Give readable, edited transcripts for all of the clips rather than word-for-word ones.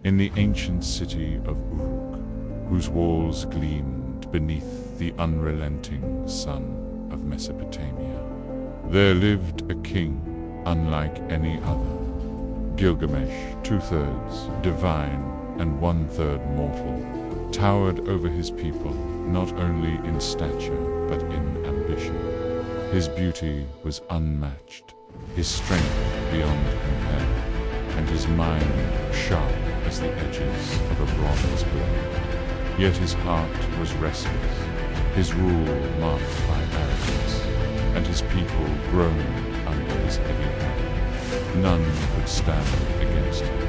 in the ancient city of Uruk, whose walls gleamed beneath the unrelenting sun of Mesopotamia, there lived a king unlike any other. Gilgamesh, 2/3 divine and 1/3 mortal, towered over his people not only in stature but in ambition. His beauty was unmatched, his strength beyond compare, and his mind sharp as the edges of a bronze blade. Yet his heart was restless, his rule marked by arrogance, and his people groaned under his heavy hand. None could stand against him,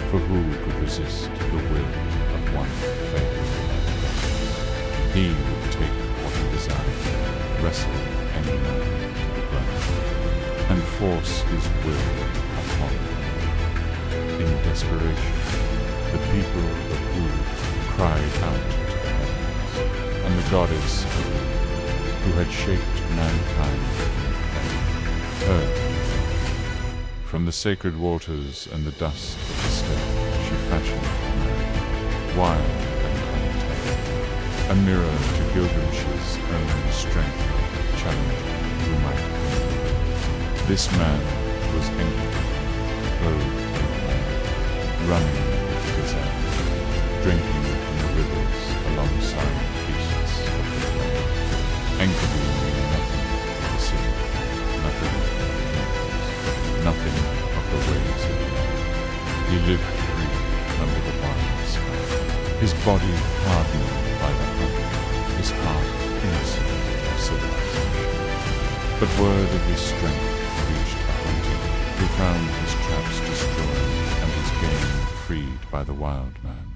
for who could resist the will of one faithful? He would take what he desired, wrestle any man to the ground, and force his will upon them. In desperation, the people of Uruk cried out to the heavens, and the goddess Uruk, who had shaped mankind in clay, heard them. From the sacred waters and the dust of the steppe, she fashioned a man, wild and untamed, a mirror to Gilgamesh's own strength, challenging who might be. This man was Enkidu, clothed in light, running with the gazelle, drinking from the rivers alongside the beasts of the plain. Enkidu knew nothing of the sea, nothing of the mountains, nothing of the ways of life. He lived free under the wild sky, his body hardened by the hunt, his heart innocent of civilization. But word of his strength reached a hunter, who found his traps destroyed and his game freed by the wild man.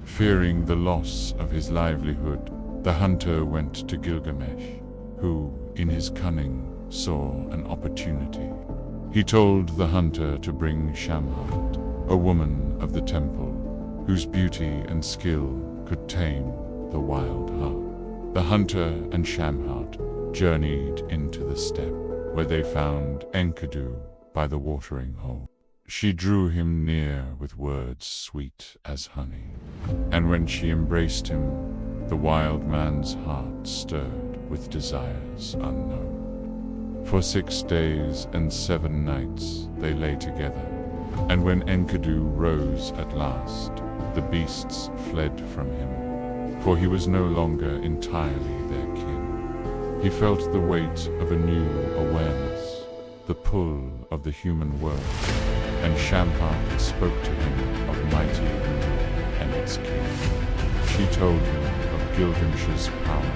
Fearing the loss of his livelihood, the hunter went to Gilgamesh, who, in his cunning, saw an opportunity. He told the hunter to bring Shamhat, a woman of the temple, whose beauty and skill could tame the wild heart. The hunter and Shamhat journeyed into the steppe, where they found Enkidu by the watering hole. She drew him near with words sweet as honey, and when she embraced him, the wild man's heart stirred with desires unknown. For 6 days and 7 nights they lay together, and when Enkidu rose at last, the beasts fled from him, for he was no longer entirely their kin. He felt the weight of a new awareness, the pull of the human world, and Shamhat spoke to him of mighty Uruk and its king. She told him of Gilgamesh's power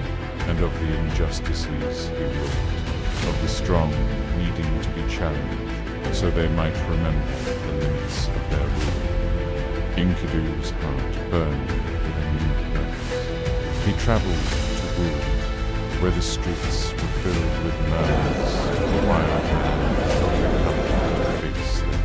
and of the injustices he wrought, of the strong needing to be challenged so they might remember the limits of their rule. Enkidu's heart burned with a new purpose. He traveled to Uruk, where the streets were filled with murderers, the wild men to face them.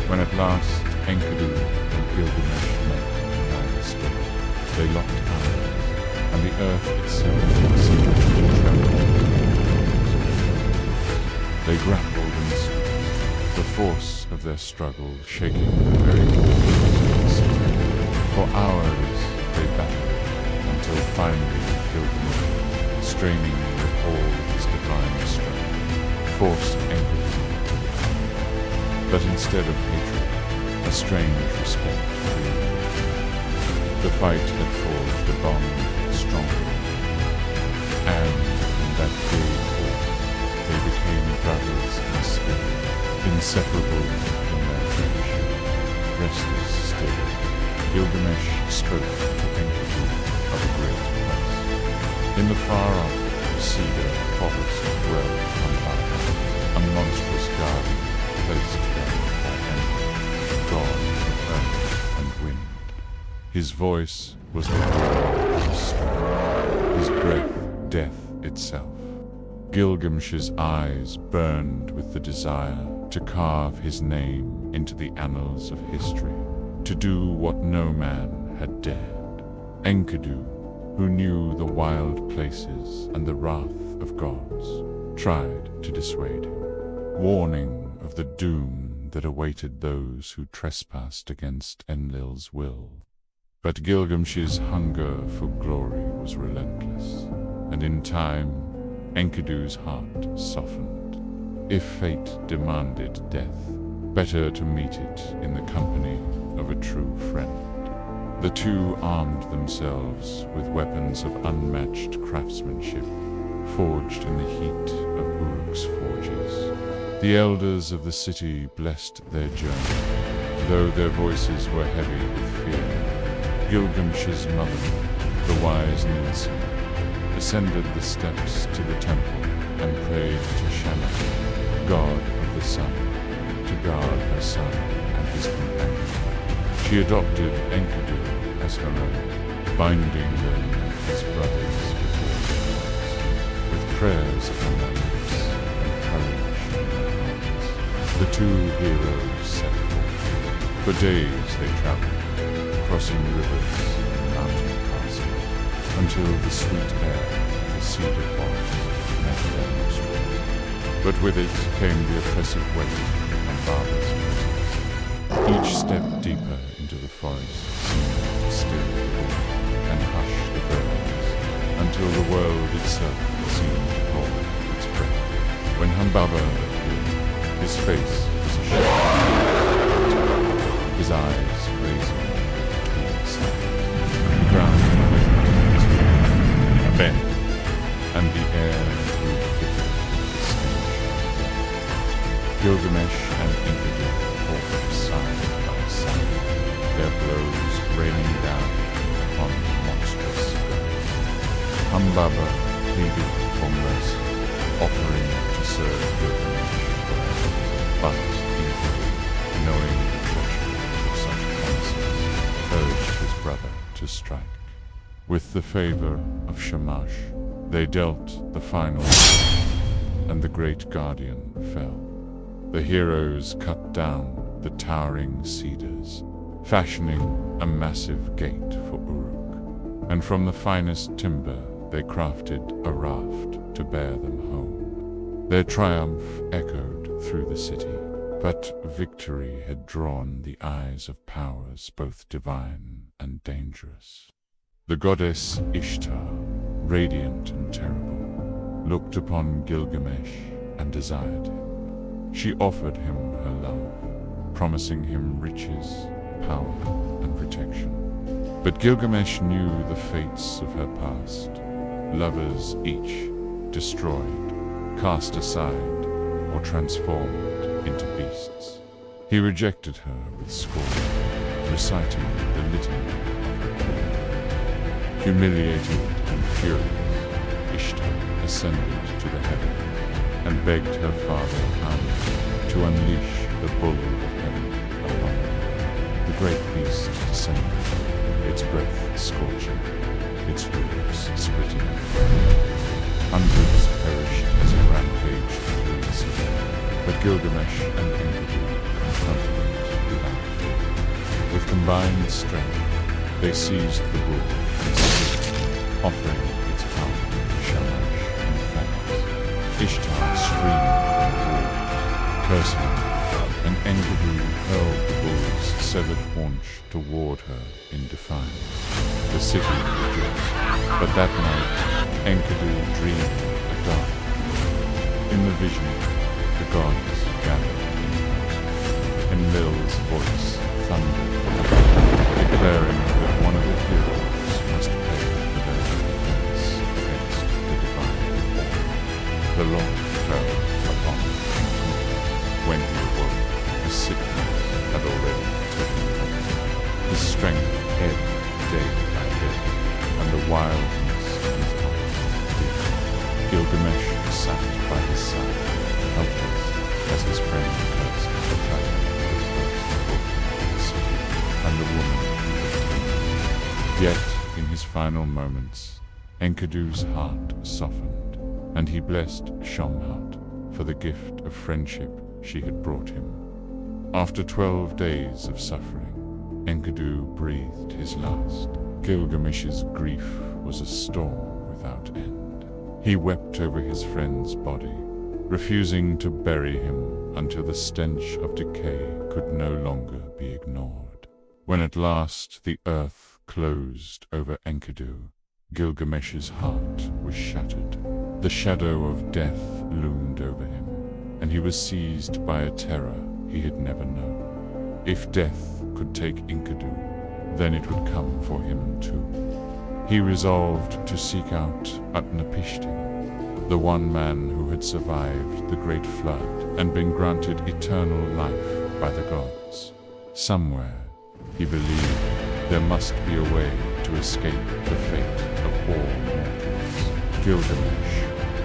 When at last Enkidu and Gilgamesh met by the spirit, they locked eyes, and the earth itself seemed to tremble. They grappled in the streets, the force of their struggle shaking the very walls of the city. For hours they battled, until finally Gilgamesh, straining with all his divine strength, forced Enkidu to the fight. But instead of hatred, a strange respect grew. The fight had forged a bond stronger, and from that day forth, they became brothers in spirit, inseparable in their friendship. Restless still, Gilgamesh spoke to Enkidu of a great place. In the far-off Cedar Forest dwelled Humbaba, a monstrous garden placed there by Enkidu, god of earth and wind. His voice was the roar of the storm, his breath death itself. Gilgamesh's eyes burned with the desire to carve his name into the annals of history, to do what no man had dared. Enkidu, who knew the wild places and the wrath of gods, tried to dissuade him, warning of the doom that awaited those who trespassed against Enlil's will. But Gilgamesh's hunger for glory was relentless, and in time, Enkidu's heart softened. If fate demanded death, better to meet it in the company of a true friend. The two armed themselves with weapons of unmatched craftsmanship, forged in the heat of Uruk's forges. The elders of the city blessed their journey, though their voices were heavy with fear. Gilgamesh's mother, the wise Nancy, ascended the steps to the temple and prayed to Shamash, god of the sun, to guard her son and his companion. She adopted Enkidu as her own, binding them as brothers before the gods, with prayers upon their lips and courage in their hearts. The two heroes set forth. For days they traveled, crossing rivers and mountain passes, until the sweet air of the Cedar Forest met their nostrils. But with it came the oppressive weight of Humbaba's presence. Each step deeper into the forest seemed to still the wind and hush the birds, until the world itself seemed to hold its breath. When Humbaba appeared, his face was a shadow, his eyes blazing between the sides. The ground went to a bend, and the air grew thicker with stench. Gilgamesh and Enkidu fought side by side, their blows raining down upon the monstrous god. Humbaba pleaded for mercy, offering to serve Gilgamesh forever. But Enkidu, knowing the treachery of such promises, urged his brother to strike. With the favor of Shamash, they dealt the final blow, and the great guardian fell. The heroes cut down the towering cedars, fashioning a massive gate for Uruk, and from the finest timber they crafted a raft to bear them home. Their triumph echoed through the city, but victory had drawn the eyes of powers both divine and dangerous. The goddess Ishtar, radiant and terrible, looked upon Gilgamesh and desired him. She offered him her love, promising him riches, power, and protection. But Gilgamesh knew the fates of her past. Lovers each destroyed, cast aside, or transformed into beasts. He rejected her with scorn, reciting the litany of her pain. Humiliated and furious, Ishtar ascended to the heavens and begged her father Anu to unleash the bull of heaven upon her. The great beast descended, its breath scorching, its hooves splitting. Hundreds perished as it rampaged through the city, but Gilgamesh and Enkidu confronted it without fear. With combined strength, they seized the bull and slew it, offering its power to Shamash and thanks. Ishtar screamed from the wall, cursing, and Enkidu hurled the bull's severed haunch toward her in defiance. The city rejoiced, but that night Enkidu dreamed a dark dream. In the vision, the gods gathered in person. Enlil's voice thundered, declaring that one of the heroes must pay for their defense against the divine order. The lot fell upon Enkidu. When he awoke, a sickness had already taken hold. His strength ebbed day by day, and the wildness of his heart deepened. Gilgamesh sat by his side, helpless, as his friend cursed the traveler who first brought him to the city, and the woman who had taken him. Yet, in his final moments, Enkidu's heart softened, and he blessed Shamhat for the gift of friendship she had brought him. After 12 days of suffering, Enkidu breathed his last. Gilgamesh's grief was a storm without end. He wept over his friend's body, refusing to bury him until the stench of decay could no longer be ignored. When at last the earth closed over Enkidu, Gilgamesh's heart was shattered. The shadow of death loomed over him, and he was seized by a terror he had never known. If death could take Enkidu, then it would come for him too. He resolved to seek out Utnapishtim, the one man who had survived the great flood and been granted eternal life by the gods. Somewhere, he believed, there must be a way to escape the fate of all mortals. Gilgamesh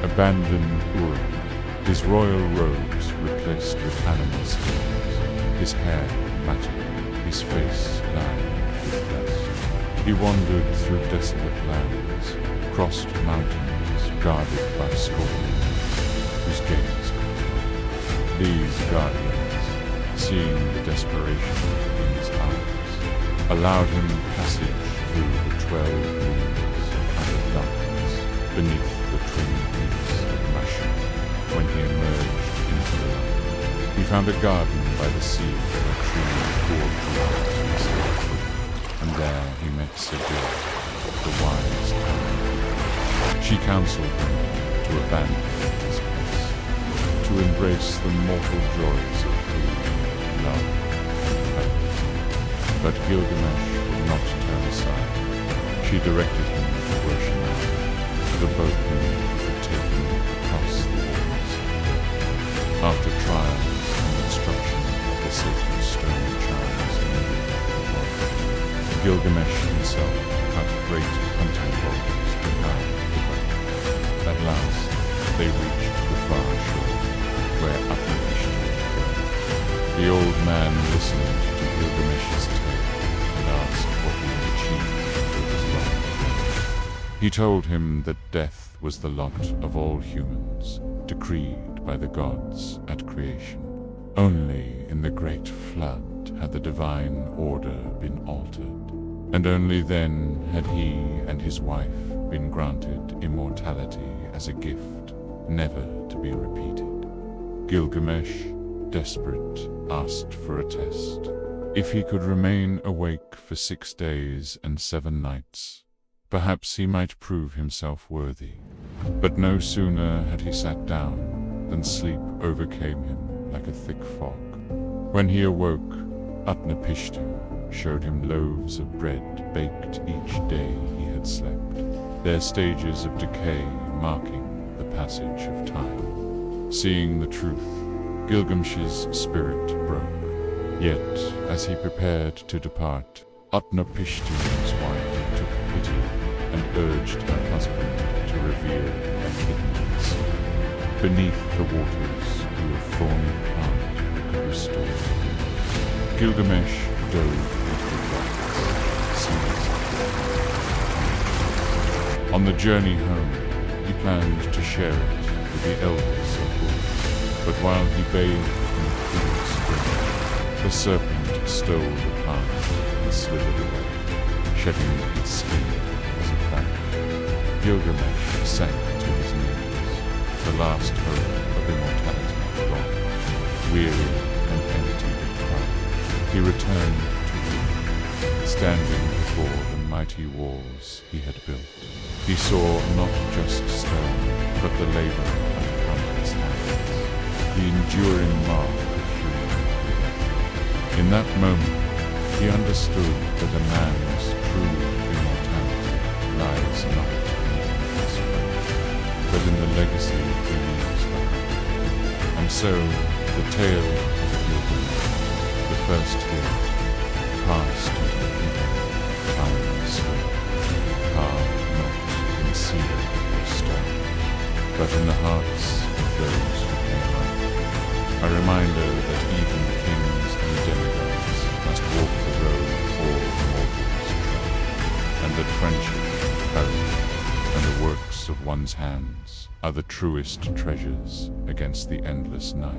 abandoned Uruk, his royal robes replaced with animal skins, his hair matted, his face lined with dust. He wandered through desolate lands, crossed mountains guarded by scorpions, whose gaze controlled. These guardians, seeing the desperation in his eyes, allowed him passage through the 12 rooms under darkness, beneath the twin peaks of Mashu. When he emerged into the light, he found a garden by the sea where trees bore throughout Mesopotamian, and there he met Cedar, the wise woman. She counseled him to abandon his place, to embrace the mortal joys of food, love, and power. But Gilgamesh would not turn aside. She directed him to Uruk, the boatman who could take him across the waters. After trials and instruction of the sacred stone charms in the world, Gilgamesh himself cut great hunting poles to guide the boat. At last, they reached the far shore, where Utnapishtim lay. The old man listened to Gilgamesh's tale and asked what he had achieved with his life. He told him that death was the lot of all humans, decreed by the gods at creation. Only in the great flood had the divine order been altered, and only then had he and his wife been granted immortality as a gift, never to be repeated. Gilgamesh, desperate, asked for a test. If he could remain awake for 6 days and 7 nights, perhaps he might prove himself worthy. But no sooner had he sat down than sleep overcame him like a thick fog. When he awoke, Utnapishtim showed him loaves of bread baked each day he had slept, their stages of decay marking the passage of time. Seeing the truth, Gilgamesh's spirit broke. Yet, as he prepared to depart, Utnapishtim's wife took pity and urged her husband to reveal a hidden secret. Beneath the waters grew a thorny plant that could restore him. Gilgamesh dove into the rocks, seized it. On the journey home, he planned to share it with the elders of Uruk. But while he bathed in the cool spring, the serpent stole the plant and slithered away, shedding its skin as it vanished. Gilgamesh sank to his knees, the last hope of immortality gone. Weary and empty with pride, he returned to Uruk. Standing before the mighty walls he had built, he saw not just stone, but the labor of countless hands, the enduring mark of human life. In that moment, he understood that a man's true immortality lies not in his strength, but in the legacy he leaves behind. And so, the tale of Gilgamesh, the first hero, passed into the people, time swift, carved not in cedar or stone, but in the hearts of those who came after. A reminder that even kings and demigods must walk the road all mortals tread, and that friendship, courage, and the works of one's hands are the truest treasures against the endless night.